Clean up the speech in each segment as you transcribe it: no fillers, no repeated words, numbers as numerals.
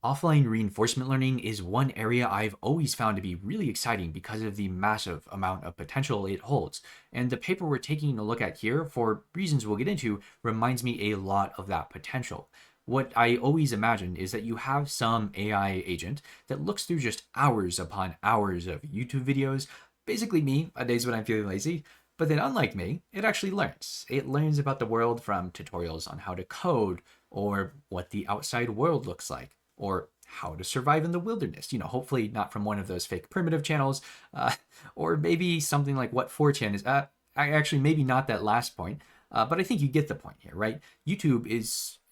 Offline reinforcement learning is one area I've always found to be really exciting because of the massive amount of potential it holds. And the paper we're taking a look at here, for reasons we'll get into, reminds me a lot of that potential. What I always imagine is that you have some AI agent that looks through just hours upon hours of YouTube videos, basically me on days when I'm feeling lazy. But then, unlike me, it actually learns. It learns about the world from tutorials on how to code, or what the outside world looks like, or how to survive in the wilderness. Hopefully not from one of those fake primitive channels, or maybe something like what 4chan is. Actually, maybe not that last point, but I think you get the point here, right? YouTube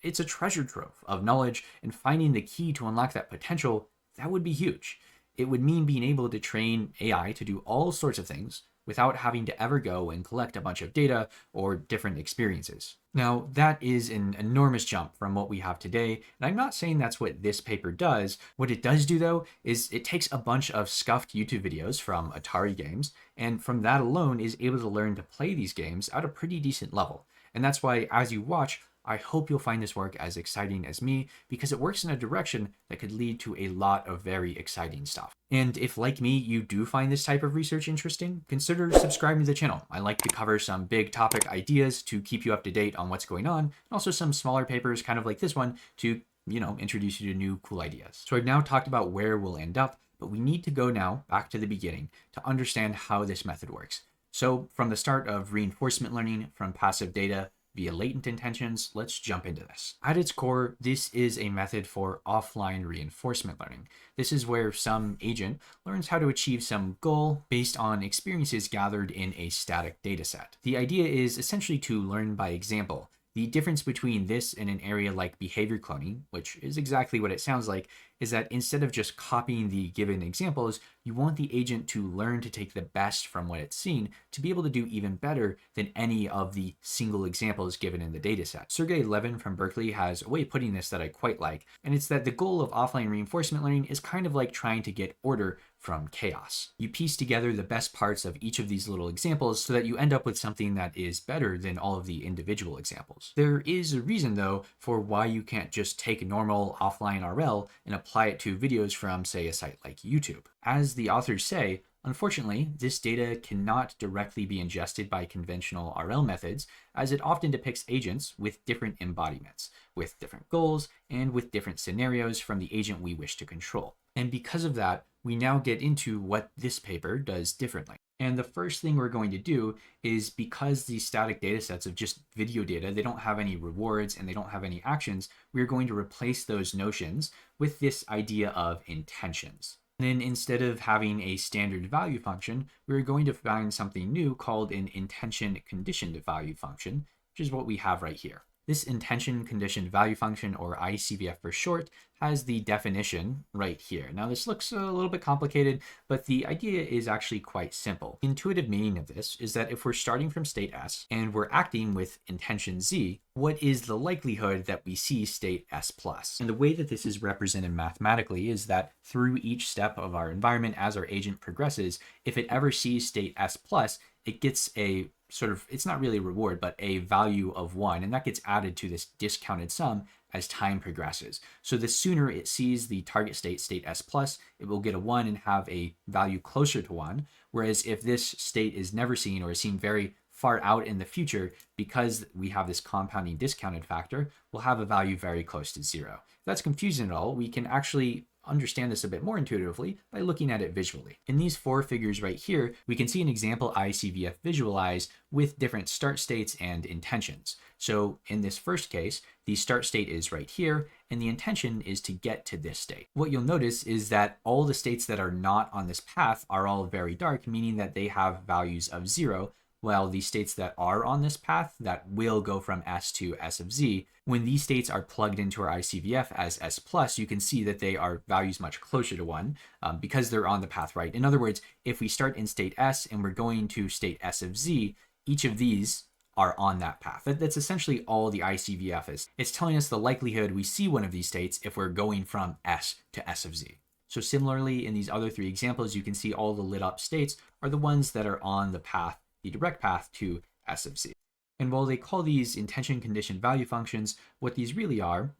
it's a treasure trove of knowledge, and finding the key to unlock that potential, that would be huge. It would mean being able to train AI to do all sorts of things without having to ever go and collect a bunch of data or different experiences. Now, that is an enormous jump from what we have today, and I'm not saying that's what this paper does. What it does do, though, is it takes a bunch of scuffed YouTube videos from Atari games, and from that alone is able to learn to play these games at a pretty decent level. And that's why, as you watch, I hope you'll find this work as exciting as me, because it works in a direction that could lead to a lot of very exciting stuff. And if, like me, you do find this type of research interesting, consider subscribing to the channel. I like to cover some big topic ideas to keep you up to date on what's going on, and also some smaller papers kind of like this one to, introduce you to new cool ideas. So I've now talked about where we'll end up, but we need to go now back to the beginning to understand how this method works. So from the start of reinforcement learning from passive data via latent intentions, let's jump into this. At its core, this is a method for offline reinforcement learning. This is where some agent learns how to achieve some goal based on experiences gathered in a static dataset. The idea is essentially to learn by example. The difference between this and an area like behavior cloning, which is exactly what it sounds like, is that instead of just copying the given examples, you want the agent to learn to take the best from what it's seen to be able to do even better than any of the single examples given in the dataset. Sergey Levin from Berkeley has a way of putting this that I quite like, and it's that the goal of offline reinforcement learning is kind of like trying to get order from chaos. You piece together the best parts of each of these little examples so that you end up with something that is better than all of the individual examples. There is a reason, though, for why you can't just take normal offline RL and apply it to videos from, say, a site like YouTube. As the authors say, unfortunately, this data cannot directly be ingested by conventional RL methods, as it often depicts agents with different embodiments, with different goals, and with different scenarios from the agent we wish to control. And because of that, we now get into what this paper does differently. And the first thing we're going to do is, because these static data sets of just video data, they don't have any rewards and they don't have any actions, we're going to replace those notions with this idea of intentions. And then instead of having a standard value function, we're going to find something new called an intention conditioned value function, which is what we have right here. This intention conditioned value function, or ICVF for short, has the definition right here. Now this looks a little bit complicated, but the idea is actually quite simple. The intuitive meaning of this is that if we're starting from state S and we're acting with intention Z, what is the likelihood that we see state S plus? And the way that this is represented mathematically is that through each step of our environment as our agent progresses, if it ever sees state S plus, it gets a sort of, it's not really a reward, but a value of 1, and that gets added to this discounted sum as time progresses. So the sooner it sees the target state, state S plus, it will get a 1 and have a value closer to 1. Whereas if this state is never seen or is seen very far out in the future, because we have this compounding discounted factor, we'll have a value very close to 0. If that's confusing at all, we can actually understand this a bit more intuitively by looking at it visually. In these 4 figures right here, we can see an example ICVF visualized with different start states and intentions. So in this first case, the start state is right here, and the intention is to get to this state. What you'll notice is that all the states that are not on this path are all very dark, meaning that they have values of 0, while the states that are on this path that will go from S to S of Z, when these states are plugged into our ICVF as S plus, you can see that they are values much closer to 1 because they're on the path right. In other words, if we start in state S and we're going to state S of Z, each of these are on that path. That's essentially all the ICVF is. It's telling us the likelihood we see one of these states if we're going from S to S of Z. So similarly, in these other 3 examples, you can see all the lit up states are the ones that are on the path, the direct path to S of Z. And while they call these intention condition value functions, what these really are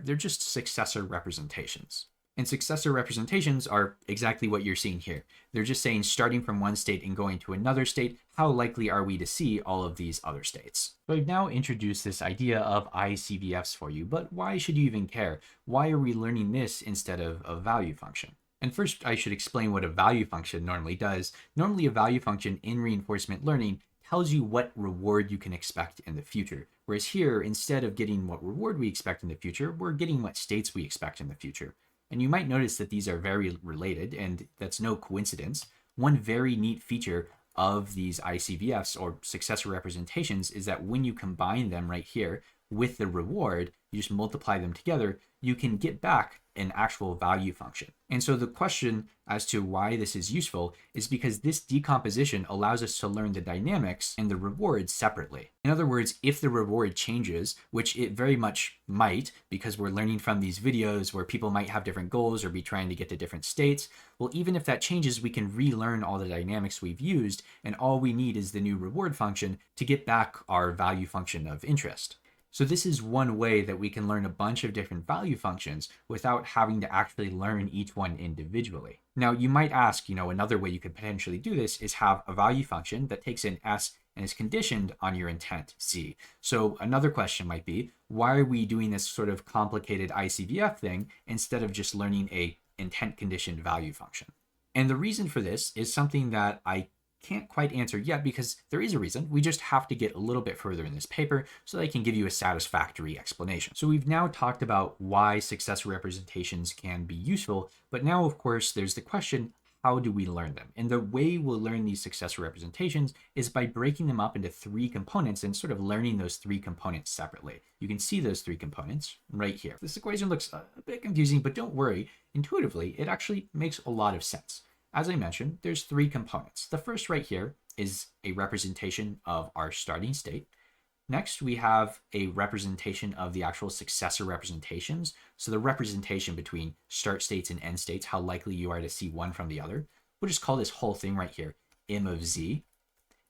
they're just successor representations. And successor representations are exactly what you're seeing here. They're just saying starting from one state and going to another state, how likely are we to see all of these other states? So I've now introduced this idea of ICVFs for you, but why should you even care? Why are we learning this instead of a value function? And first, I should explain what a value function normally does. Normally, a value function in reinforcement learning tells you what reward you can expect in the future. Whereas here, instead of getting what reward we expect in the future, we're getting what states we expect in the future. And you might notice that these are very related, and that's no coincidence. One very neat feature of these ICVFs or successor representations is that when you combine them right here with the reward, you just multiply them together, you can get back an actual value function. And so the question as to why this is useful is because this decomposition allows us to learn the dynamics and the rewards separately. In other words, if the reward changes, which it very much might, because we're learning from these videos where people might have different goals or be trying to get to different states, well, even if that changes, we can relearn all the dynamics we've used, and all we need is the new reward function to get back our value function of interest. So this is one way that we can learn a bunch of different value functions without having to actually learn each one individually. Now, you might ask, another way you could potentially do this is have a value function that takes in S and is conditioned on your intent, Z. So another question might be, why are we doing this sort of complicated ICVF thing instead of just learning a intent conditioned value function? And the reason for this is something that I can't quite answer yet because there is a reason. We just have to get a little bit further in this paper so that I can give you a satisfactory explanation. So we've now talked about why successor representations can be useful, but now of course there's the question, how do we learn them? And the way we'll learn these successor representations is by breaking them up into three components and sort of learning those three components separately. You can see those three components right here. This equation looks a bit confusing, but don't worry, intuitively it actually makes a lot of sense. As I mentioned, there's three components. The first right here is a representation of our starting state. Next, we have a representation of the actual successor representations. So the representation between start states and end states, how likely you are to see one from the other. We'll just call this whole thing right here M of Z.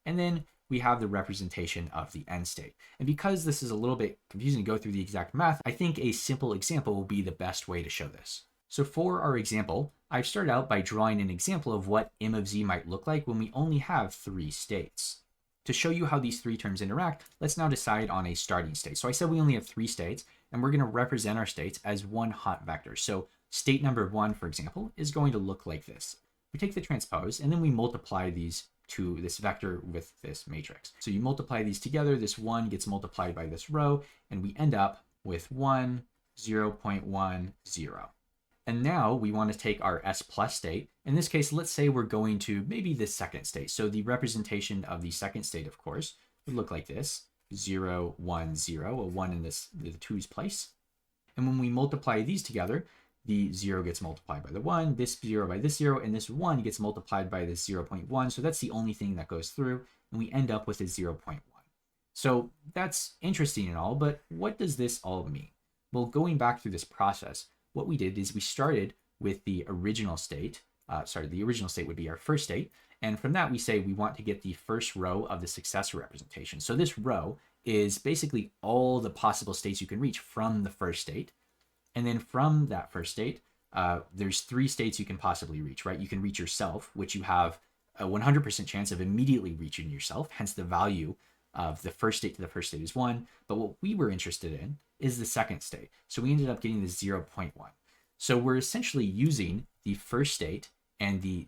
And then we have the representation of the end state. And because this is a little bit confusing to go through the exact math, I think a simple example will be the best way to show this. So for our example, I've started out by drawing an example of what M of Z might look like when we only have three states. To show you how these three terms interact, let's now decide on a starting state. So I said we only have three states, and we're going to represent our states as one hot vector. So state number one, for example, is going to look like this. We take the transpose, and then we multiply these to this vector with this matrix. So you multiply these together, this one gets multiplied by this row, and we end up with 1, 0.1, 0. And now we want to take our S plus state. In this case, let's say we're going to maybe the second state. So the representation of the second state, of course, would look like this, 0, 1, 0, a 1 in the 2's place. And when we multiply these together, the 0 gets multiplied by the 1, this 0 by this 0, and this 1 gets multiplied by this 0.1. So that's the only thing that goes through, and we end up with a 0.1. So that's interesting and all, but what does this all mean? Well, going back through this process, what we did is we started with the original state. The original state would be our first state. And from that, we say we want to get the first row of the successor representation. So this row is basically all the possible states you can reach from the first state. And then from that first state, there's three states you can possibly reach, right? You can reach yourself, which you have a 100% chance of immediately reaching yourself. Hence the value of the first state to the first state is 1. But what we were interested in is the second state. So we ended up getting the 0.1. So we're essentially using the first state and the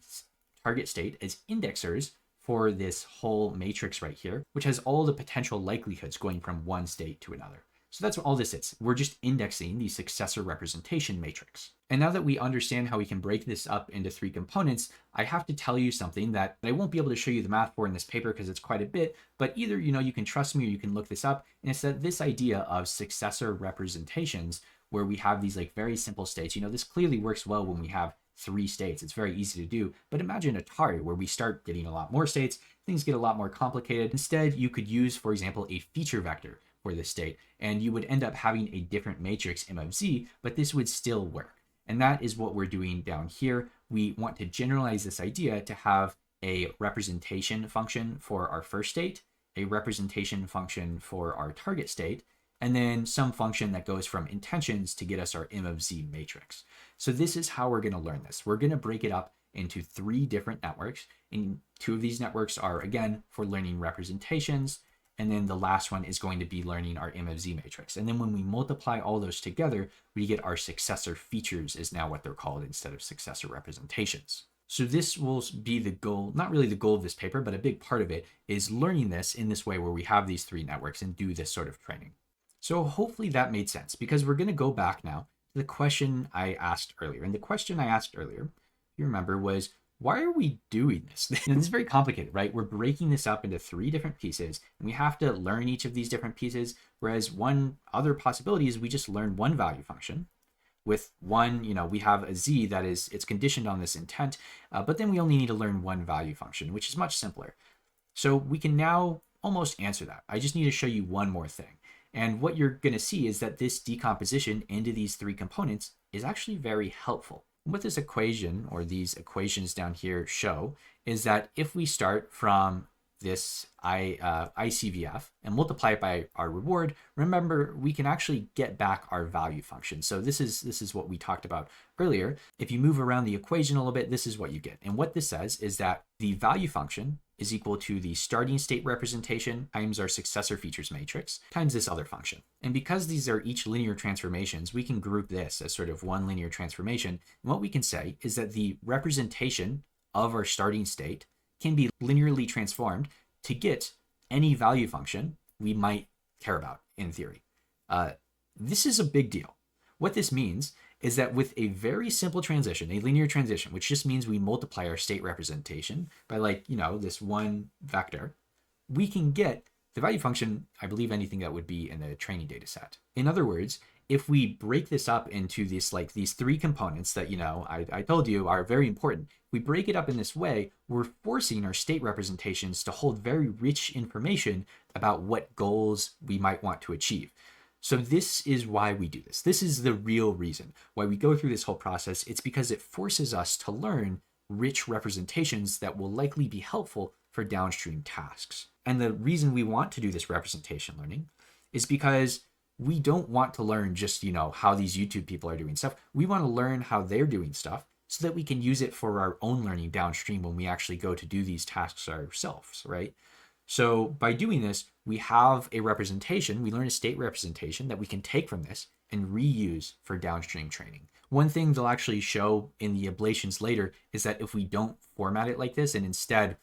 target state as indexers for this whole matrix right here, which has all the potential likelihoods going from one state to another. So that's what all this is. We're just indexing the successor representation matrix. And now that we understand how we can break this up into three components, I have to tell you something that I won't be able to show you the math for in this paper because it's quite a bit, but either, you can trust me or you can look this up. And it's that this idea of successor representations where we have these like very simple states, this clearly works well when we have three states. It's very easy to do, but imagine Atari where we start getting a lot more states, things get a lot more complicated. Instead, you could use, for example, a feature vector for this state, and you would end up having a different matrix M of Z, but this would still work. And that is what we're doing down here. We want to generalize this idea to have a representation function for our first state a representation function for our target state, and then some function that goes from intentions to get us our M of Z matrix. So this is how we're going to learn this. We're going to break it up into 3 different networks, and 2 of these networks are, again, for learning representations, and then the last one is going to be learning our M of Z matrix. And then when we multiply all those together, we get our successor features is now what they're called instead of successor representations. So this will be the goal, not really the goal of this paper, but a big part of it is learning this in this way where we have these 3 networks and do this sort of training. So hopefully that made sense, because we're going to go back now to the question I asked earlier. And the question I asked earlier, if you remember, was, why are we doing this? This is very complicated, right? We're breaking this up into 3 different pieces, and we have to learn each of these different pieces, whereas one other possibility is we just learn one value function. With one, we have a z that is, it's conditioned on this intent, but then we only need to learn one value function, which is much simpler. So we can now almost answer that. I just need to show you one more thing. And what you're going to see is that this decomposition into these 3 components is actually very helpful. What this equation, or these equations down here, show is that if we start from this ICVF and multiply it by our reward, remember, we can actually get back our value function. So this is what we talked about earlier. If you move around the equation a little bit, this is what you get. And what this says is that the value function is equal to the starting state representation times our successor features matrix times this other function. And because these are each linear transformations, we can group this as sort of one linear transformation. And what we can say is that the representation of our starting state can be linearly transformed to get any value function we might care about in theory. This is a big deal. What this means is that with a very simple transition, a linear transition, which just means we multiply our state representation by this one vector, we can get the value function, I believe, anything that would be in the training data set. In other words, if we break this up into these 3 components that, I told you are very important, we break it up in this way, we're forcing our state representations to hold very rich information about what goals we might want to achieve. So this is why we do this. This is the real reason why we go through this whole process. It's because it forces us to learn rich representations that will likely be helpful for downstream tasks. And the reason we want to do this representation learning is because we don't want to learn just, how these YouTube people are doing stuff. We want to learn how they're doing stuff so that we can use it for our own learning downstream when we actually go to do these tasks ourselves, right? So by doing this, we have a representation, we learn a state representation that we can take from this and reuse for downstream training. One thing they'll actually show in the ablations later is that if we don't format it like this and instead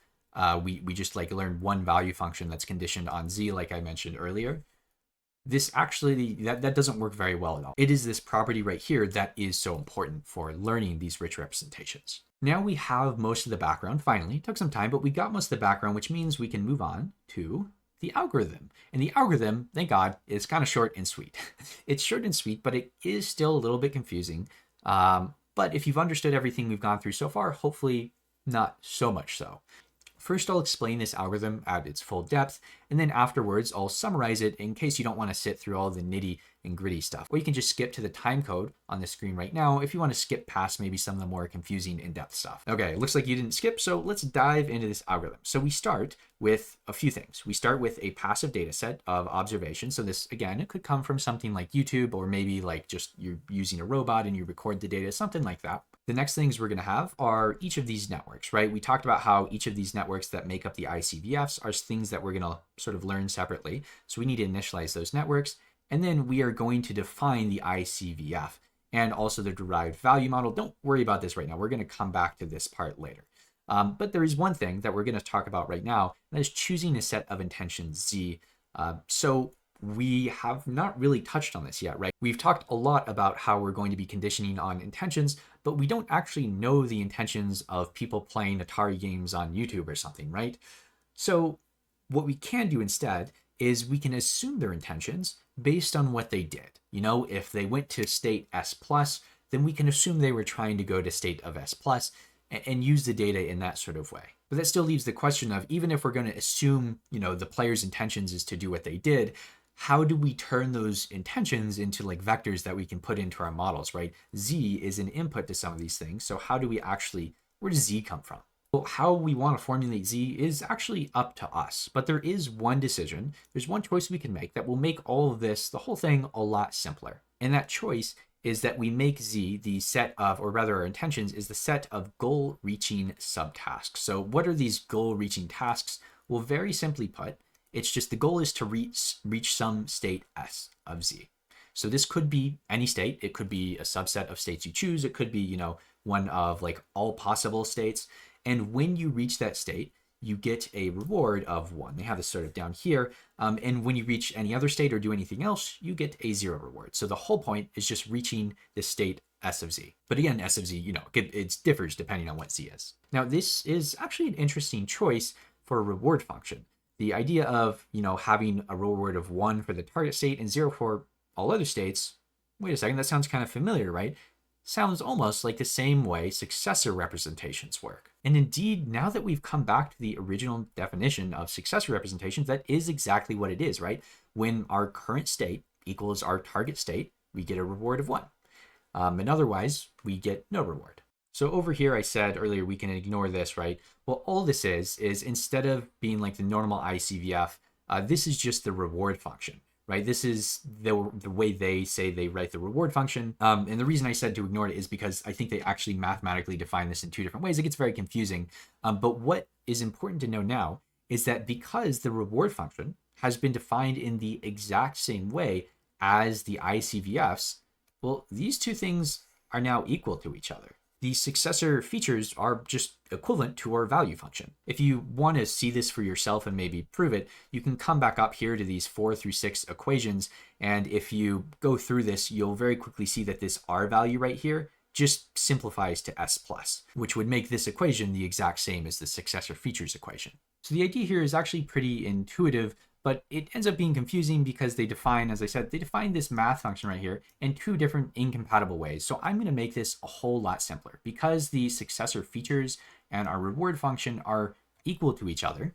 we just learn one value function that's conditioned on z, like I mentioned earlier, this actually, that doesn't work very well at all. It is this property right here that is so important for learning these rich representations. Now we have most of the background, finally. It took some time, but we got most of the background, which means we can move on to the algorithm. And the algorithm, thank God, is kind of short and sweet. It's short and sweet, but it is still a little bit confusing. But if you've understood everything we've gone through so far, hopefully not so much so. First, I'll explain this algorithm at its full depth, and then afterwards, I'll summarize it in case you don't want to sit through all the nitty and gritty stuff. Or you can just skip to the time code on the screen right now if you want to skip past maybe some of the more confusing in-depth stuff. Okay, looks like you didn't skip, so let's dive into this algorithm. So we start with a few things. We start with a passive data set of observations. So this, again, it could come from something like YouTube, or maybe just you're using a robot and you record the data, something like that. The next things we're going to have are each of these networks, right? We talked about how each of these networks that make up the ICVFs are things that we're going to sort of learn separately. So we need to initialize those networks. And then we are going to define the ICVF and also the derived value model. Don't worry about this right now. We're going to come back to this part later. But there is one thing that we're going to talk about right now, and that is choosing a set of intentions Z. So we have not really touched on this yet, right? We've talked a lot about how we're going to be conditioning on intentions, but we don't actually know the intentions of people playing Atari games on YouTube or something, right? So what we can do instead is we can assume their intentions based on what they did. If they went to state S+, then we can assume they were trying to go to state of S+, and use the data in that sort of way. But that still leaves the question of, even if we're going to assume, the player's intentions is to do what they did, how do we turn those intentions into vectors that we can put into our models, right? Z is an input to some of these things. So how do we where does Z come from? Well, how we want to formulate z is actually up to us, but there is one decision, there's one choice we can make that will make all of this, the whole thing, a lot simpler. And that choice is that we make z the set of, or rather our intentions is the set of goal-reaching subtasks. So what are these goal-reaching tasks? Well, very simply put, it's just the goal is to reach some state s of z. So this could be any state. It could be a subset of states you choose. It could be, one of like all possible states. And when you reach that state, you get a reward of 1. They have this sort of down here. And when you reach any other state or do anything else, you get a 0 reward. So the whole point is just reaching this state s of z. But again, s of z, it differs depending on what z is. Now, this is actually an interesting choice for a reward function. The idea of, having a reward of 1 for the target state and 0 for all other states, wait a second, that sounds kind of familiar, right? Sounds almost like the same way successor representations work. And indeed, now that we've come back to the original definition of successor representations, that is exactly what it is, right? When our current state equals our target state, we get a reward of 1. And otherwise, we get no reward. So over here, I said earlier, we can ignore this, right? Well, all this is instead of being like the normal ICVF, this is just the reward function. Right, this is the way they say they write the reward function. And the reason I said to ignore it is because I think they actually mathematically define this in 2 different ways. It gets very confusing. But what is important to know now is that because the reward function has been defined in the exact same way as the ICVFs, well, these 2 things are now equal to each other. The successor features are just equivalent to our value function. If you want to see this for yourself and maybe prove it, you can come back up here to these 4 through 6 equations. And if you go through this, you'll very quickly see that this R value right here just simplifies to S plus, which would make this equation the exact same as the successor features equation. So the idea here is actually pretty intuitive, but it ends up being confusing because they define, as I said, they define this math function right here in 2 different incompatible ways. So I'm going to make this a whole lot simpler. Because the successor features and our reward function are equal to each other,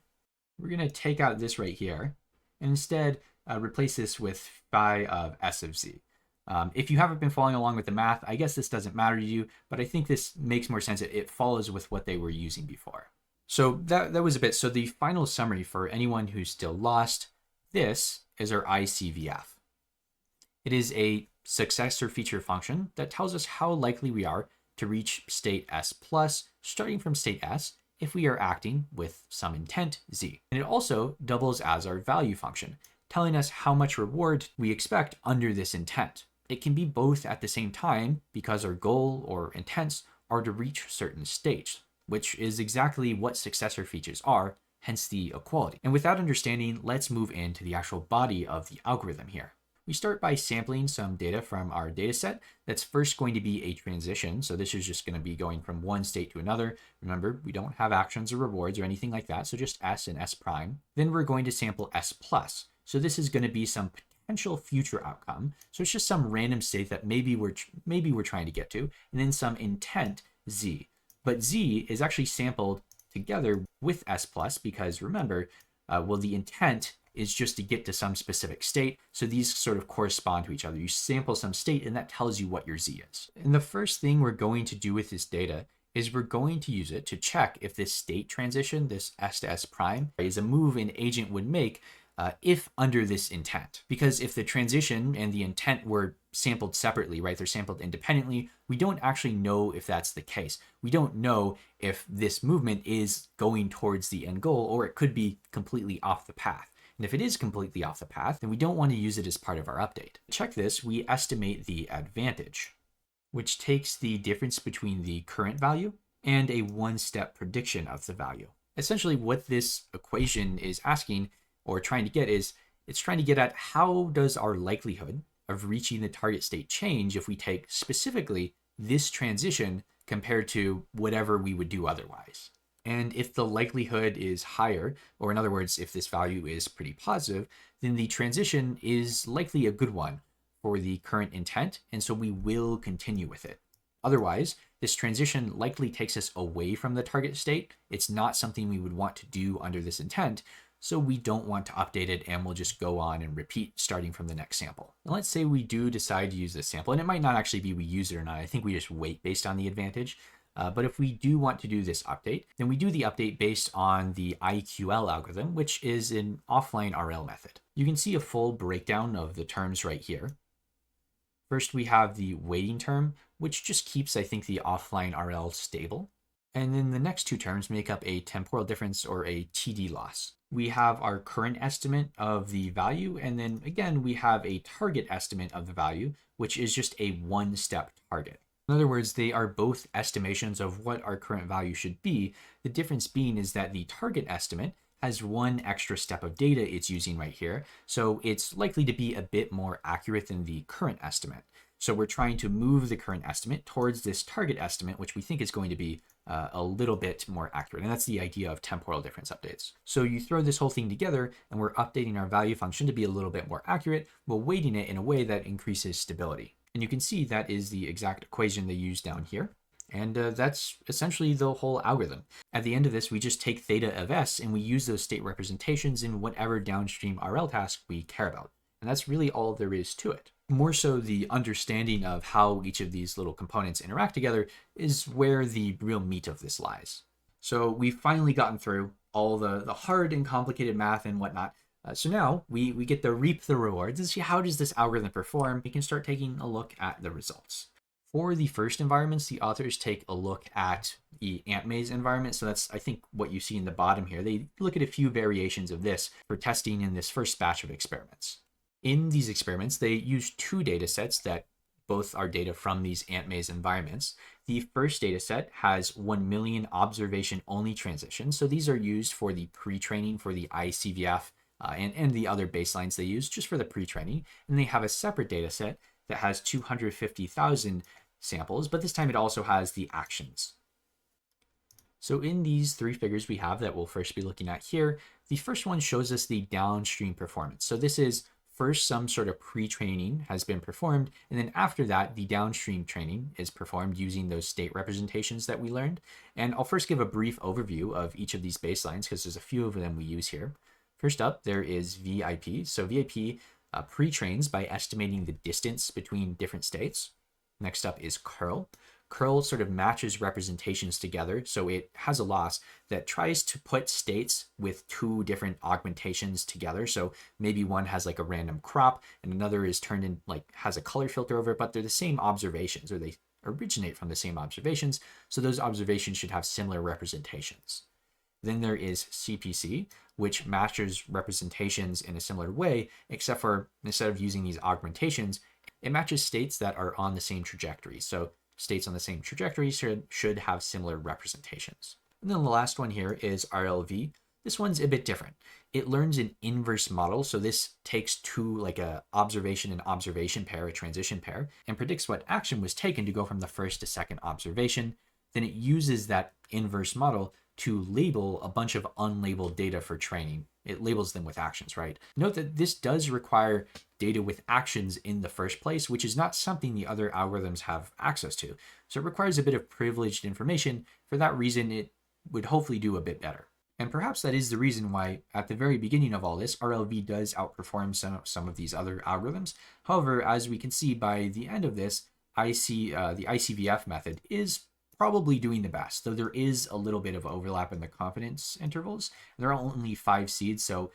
we're going to take out this right here and instead replace this with phi of s of z. If you haven't been following along with the math, I guess this doesn't matter to you, but I think this makes more sense. It follows with what they were using before. So that was a bit. So the final summary for anyone who's still lost, this is our ICVF. It is a successor feature function that tells us how likely we are to reach state S plus, starting from state S, if we are acting with some intent Z. And it also doubles as our value function, telling us how much reward we expect under this intent. It can be both at the same time because our goal or intents are to reach certain states, which is exactly what successor features are, hence the equality. And with that understanding, let's move into the actual body of the algorithm here. We start by sampling some data from our data set. That's first going to be a transition. So this is just going to be going from one state to another. Remember, we don't have actions or rewards or anything like that. So just S and S prime. Then we're going to sample S plus. So this is going to be some potential future outcome. So it's just some random state that maybe we're trying to get to, and then some intent Z. But Z is actually sampled together with S plus because remember, the intent is just to get to some specific state. So these sort of correspond to each other. You sample some state and that tells you what your Z is. And the first thing we're going to do with this data is we're going to use it to check if this state transition, this S to S prime, is a move an agent would make if under this intent. Because if the transition and the intent were sampled separately, right, they're sampled independently, we don't actually know if that's the case. We don't know if this movement is going towards the end goal, or it could be completely off the path. And if it is completely off the path, then we don't want to use it as part of our update. To check this, we estimate the advantage, which takes the difference between the current value and a one-step prediction of the value. Essentially, what this equation is asking or trying to get is, it's trying to get at how does our likelihood of reaching the target state change if we take specifically this transition compared to whatever we would do otherwise. And if the likelihood is higher, or in other words, if this value is pretty positive, then the transition is likely a good one for the current intent, and so we will continue with it. Otherwise, this transition likely takes us away from the target state. It's not something we would want to do under this intent, so we don't want to update it, and we'll just go on and repeat starting from the next sample. Now let's say we do decide to use this sample, and it might not actually be we use it or not. I think we just wait based on the advantage. But if we do want to do this update, then we do the update based on the IQL algorithm, which is an offline RL method. You can see a full breakdown of the terms right here. First, we have the waiting term, which just keeps, I think, the offline RL stable. And then the next two terms make up a temporal difference or a TD loss. We have our current estimate of the value, and then again, we have a target estimate of the value, which is just a one-step target. In other words, they are both estimations of what our current value should be. The difference being is that the target estimate has one extra step of data it's using right here, so it's likely to be a bit more accurate than the current estimate. So we're trying to move the current estimate towards this target estimate, which we think is going to be a little bit more accurate. And that's the idea of temporal difference updates. So you throw this whole thing together and we're updating our value function to be a little bit more accurate while weighting it in a way that increases stability. And you can see that is the exact equation they use down here. And that's essentially the whole algorithm. At the end of this, we just take theta of s and we use those state representations in whatever downstream RL task we care about. And that's really all there is to it. More so, the understanding of how each of these little components interact together is where the real meat of this lies. So we've finally gotten through all the hard and complicated math and whatnot. So now we get to reap the rewards and see how does this algorithm perform. We can start taking a look at the results. For the first environments, the authors take a look at the ant maze environment. So that's, I think, what you see in the bottom here. They look at a few variations of this for testing in this first batch of experiments. In these experiments, they use two data sets that both are data from these ant maze environments. The first data set has 1 million observation only transitions. So these are used for the pre-training for the ICVF and the other baselines they use just for the pre-training. And they have a separate data set that has 250,000 samples, but this time it also has the actions. So in these three figures we have that we'll first be looking at here, the first one shows us the downstream performance. So this is first some sort of pre-training has been performed, and then after that, the downstream training is performed using those state representations that we learned. And I'll first give a brief overview of each of these baselines because there's a few of them we use here. First up, there is VIP. So VIP pre-trains by estimating the distance between different states. Next up is curl. Curl sort of matches representations together, so it has a loss that tries to put states with two different augmentations together. So maybe one has like a random crop and another is turned in, like has a color filter over it, but they're the same observations, or they originate from the same observations. So those observations should have similar representations. Then there is CPC, which matches representations in a similar way, except for instead of using these augmentations, it matches states that are on the same trajectory. So states on the same trajectory should have similar representations. And then the last one here is RLV. This one's a bit different. It learns an inverse model. So this takes two, like a observation and observation pair, a transition pair, and predicts what action was taken to go from the first to second observation. Then it uses that inverse model to label a bunch of unlabeled data for training. It labels them with actions, right? Note that this does require data with actions in the first place, which is not something the other algorithms have access to. So it requires a bit of privileged information. For that reason, it would hopefully do a bit better. And perhaps that is the reason why at the very beginning of all this, RLV does outperform some of these other algorithms. However, as we can see by the end of this, the ICVF method is probably doing the best, though there is a little bit of overlap in the confidence intervals. There are only 5 seeds, so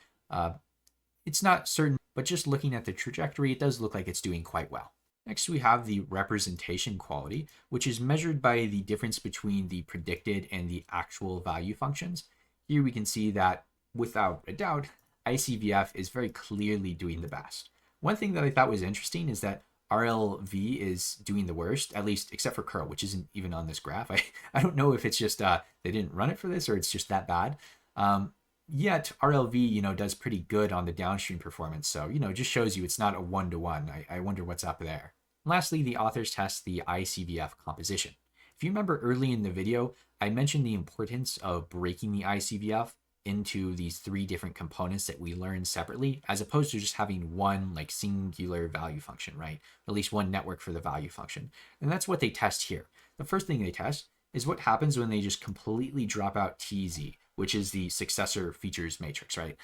it's not certain, but just looking at the trajectory, it does look like it's doing quite well. Next, we have the representation quality, which is measured by the difference between the predicted and the actual value functions. Here we can see that, without a doubt, ICVF is very clearly doing the best. One thing that I thought was interesting is that RLV is doing the worst, at least except for curl, which isn't even on this graph. I don't know if it's just they didn't run it for this or it's just that bad. Yet RLV, does pretty good on the downstream performance. So, just shows you it's not a one-to-one. I wonder what's up there. Lastly, the authors test the ICVF composition. If you remember early in the video, I mentioned the importance of breaking the ICVF into these 3 different components that we learn separately, as opposed to just having one like singular value function, right? At least one network for the value function. And that's what they test here. The first thing they test is what happens when they just completely drop out TZ, which is the successor features matrix, right?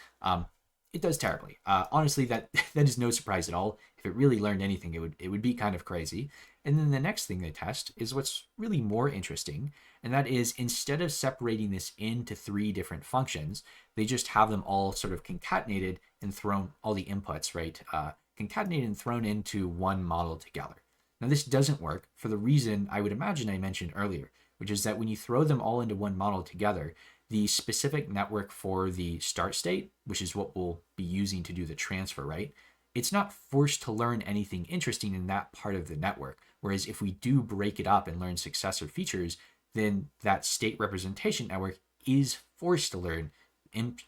It does terribly. Honestly, that is no surprise at all. If it really learned anything, it would be kind of crazy. And then the next thing they test is what's really more interesting, and that is instead of separating this into three different functions, they just have them all sort of concatenated and thrown, all the inputs, right? Concatenated and thrown into one model together. Now, this doesn't work for the reason I would imagine I mentioned earlier, which is that when you throw them all into one model together, the specific network for the start state, which is what we'll be using to do the transfer, right? It's not forced to learn anything interesting in that part of the network. Whereas if we do break it up and learn successor features, then that state representation network is forced to learn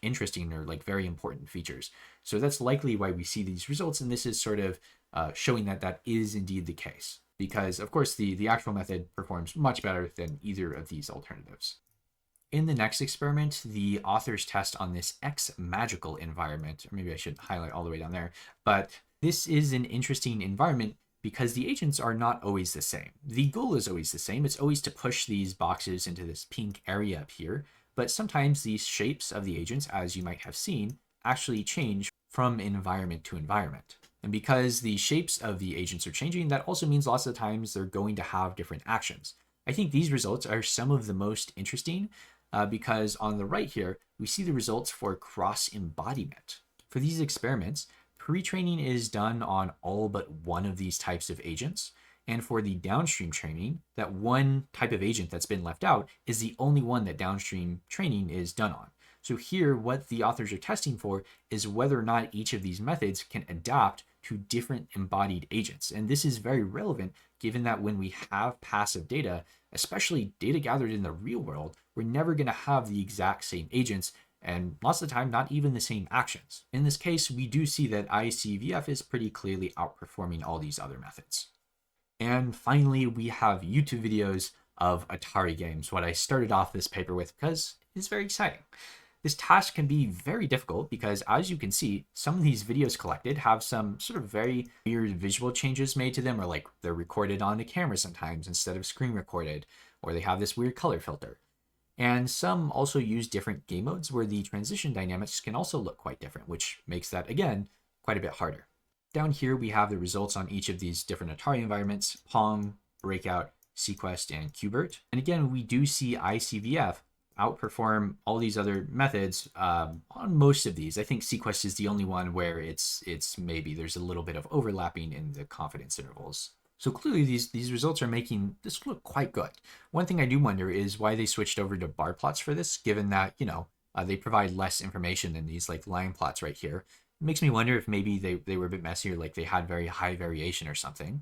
interesting or like very important features. So that's likely why we see these results. And this is sort of showing that that is indeed the case. Because of course the actual method performs much better than either of these alternatives. In the next experiment, the authors test on this X magical environment, or maybe I should highlight all the way down there, but this is an interesting environment because the agents are not always the same. The goal is always the same. It's always to push these boxes into this pink area up here, but sometimes these shapes of the agents, as you might have seen, actually change from environment to environment. And because the shapes of the agents are changing, that also means lots of times they're going to have different actions. I think these results are some of the most interesting because on the right here, we see the results for cross-embodiment. For these experiments, pre-training is done on all but one of these types of agents. And for the downstream training, that one type of agent that's been left out is the only one that downstream training is done on. So here, what the authors are testing for is whether or not each of these methods can adapt to different embodied agents. And this is very relevant given that when we have passive data, especially data gathered in the real world, we're never going to have the exact same agents and lots of the time not even the same actions. In this case, we do see that ICVF is pretty clearly outperforming all these other methods. And finally, we have YouTube videos of Atari games, what I started off this paper with because it's very exciting. This task can be very difficult because, as you can see, some of these videos collected have some sort of very weird visual changes made to them, or like they're recorded on the camera sometimes instead of screen recorded, or they have this weird color filter. And some also use different game modes where the transition dynamics can also look quite different, which makes that, again, quite a bit harder. Down here, we have the results on each of these different Atari environments: Pong, Breakout, Sequest, and Qbert. And again, we do see ICVF outperform all these other methods on most of these. I think Sequest is the only one where it's maybe there's a little bit of overlapping in the confidence intervals. So clearly these results are making this look quite good. One thing I do wonder is why they switched over to bar plots for this, given that, they provide less information than these like line plots right here. It makes me wonder if maybe they were a bit messier, like they had very high variation or something,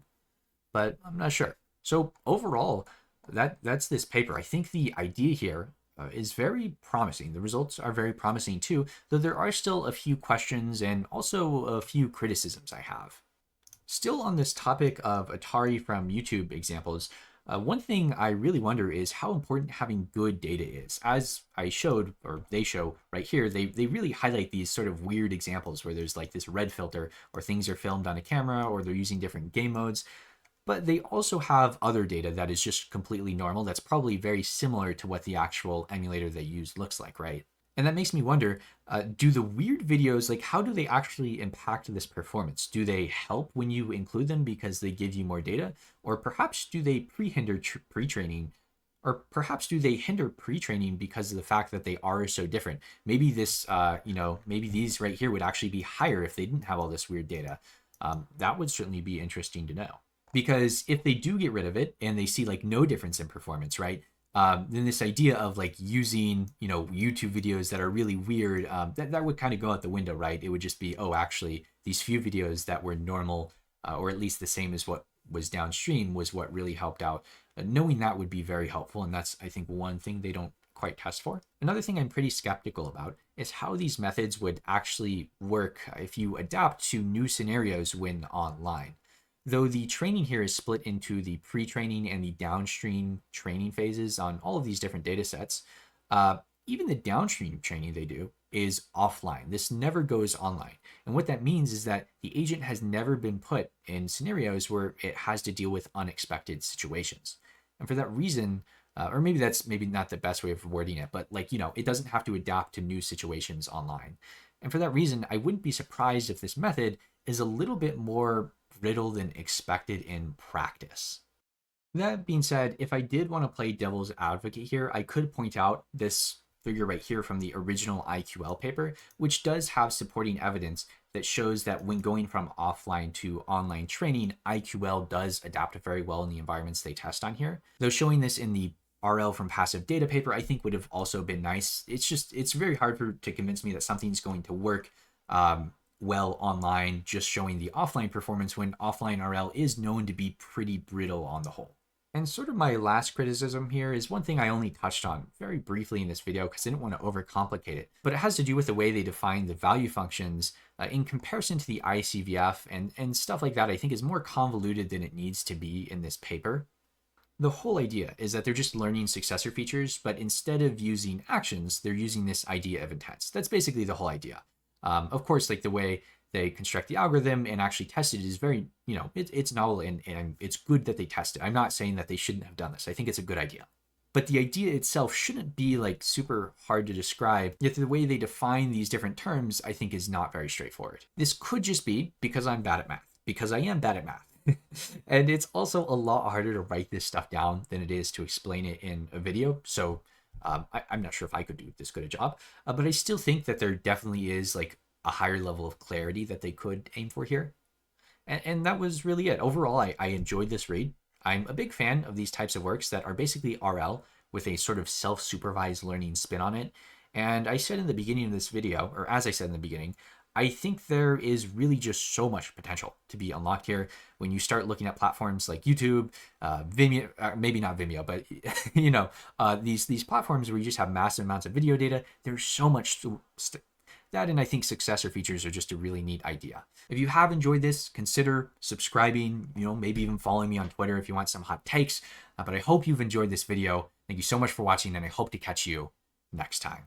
but I'm not sure. So overall, that's this paper. I think the idea here is very promising. The results are very promising too, though there are still a few questions and also a few criticisms I have. Still on this topic of Atari from YouTube examples, one thing I really wonder is how important having good data is. As I showed, or they show right here, they really highlight these sort of weird examples where there's like this red filter, or things are filmed on a camera, or they're using different game modes. But they also have other data that is just completely normal. That's probably very similar to what the actual emulator they use looks like, right? And that makes me wonder, do the weird videos, like how do they actually impact this performance? Do they help when you include them because they give you more data? Or perhaps do they hinder pre-training? Or perhaps do they hinder pre-training because of the fact that they are so different? Maybe this, maybe these right here would actually be higher if they didn't have all this weird data. That would certainly be interesting to know. Because if they do get rid of it and they see like no difference in performance, right? Then this idea of like using, YouTube videos that are really weird, that would kind of go out the window, right? It would just be, oh, actually, these few videos that were normal, or at least the same as what was downstream was what really helped out. Knowing that would be very helpful. And that's, I think, one thing they don't quite test for. Another thing I'm pretty skeptical about is how these methods would actually work if you adapt to new scenarios when online. Though the training here is split into the pre-training and the downstream training phases on all of these different data sets, even the downstream training they do is offline. This never goes online. And what that means is that the agent has never been put in scenarios where it has to deal with unexpected situations. And for that reason, or maybe that's maybe not the best way of wording it, but it doesn't have to adapt to new situations online. And for that reason, I wouldn't be surprised if this method is a little bit more brittle than expected in practice. That being said, if I did want to play devil's advocate here, I could point out this figure right here from the original IQL paper, which does have supporting evidence that shows that when going from offline to online training, IQL does adapt very well in the environments they test on here. Though showing this in the RL from passive data paper, I think would have also been nice. It's very hard to convince me that something's going to work well online, just showing the offline performance when offline RL is known to be pretty brittle on the whole. And sort of my last criticism here is one thing I only touched on very briefly in this video because I didn't want to overcomplicate it, but it has to do with the way they define the value functions in comparison to the ICVF and stuff like that. I think is more convoluted than it needs to be in this paper. The whole idea is that they're just learning successor features, but instead of using actions, they're using this idea of intents. That's basically the whole idea. Of course, like the way they construct the algorithm and actually test it is very, it's novel and it's good that they test it. I'm not saying that they shouldn't have done this. I think it's a good idea. But the idea itself shouldn't be like super hard to describe, yet the way they define these different terms, I think is not very straightforward. This could just be because I'm bad at math, because I am bad at math. And it's also a lot harder to write this stuff down than it is to explain it in a video. So I'm not sure if I could do this good a job, but I still think that there definitely is like a higher level of clarity that they could aim for here. And that was really it. Overall, I enjoyed this read. I'm a big fan of these types of works that are basically RL with a sort of self-supervised learning spin on it. And I said in the beginning of this video, or as I said in the beginning, I think there is really just so much potential to be unlocked here when you start looking at platforms like YouTube, Vimeo, maybe not Vimeo, but these platforms where you just have massive amounts of video data. There's so much that, and I think successor features are just a really neat idea. If you have enjoyed this, consider subscribing, maybe even following me on Twitter if you want some hot takes. But I hope you've enjoyed this video. Thank you so much for watching, and I hope to catch you next time.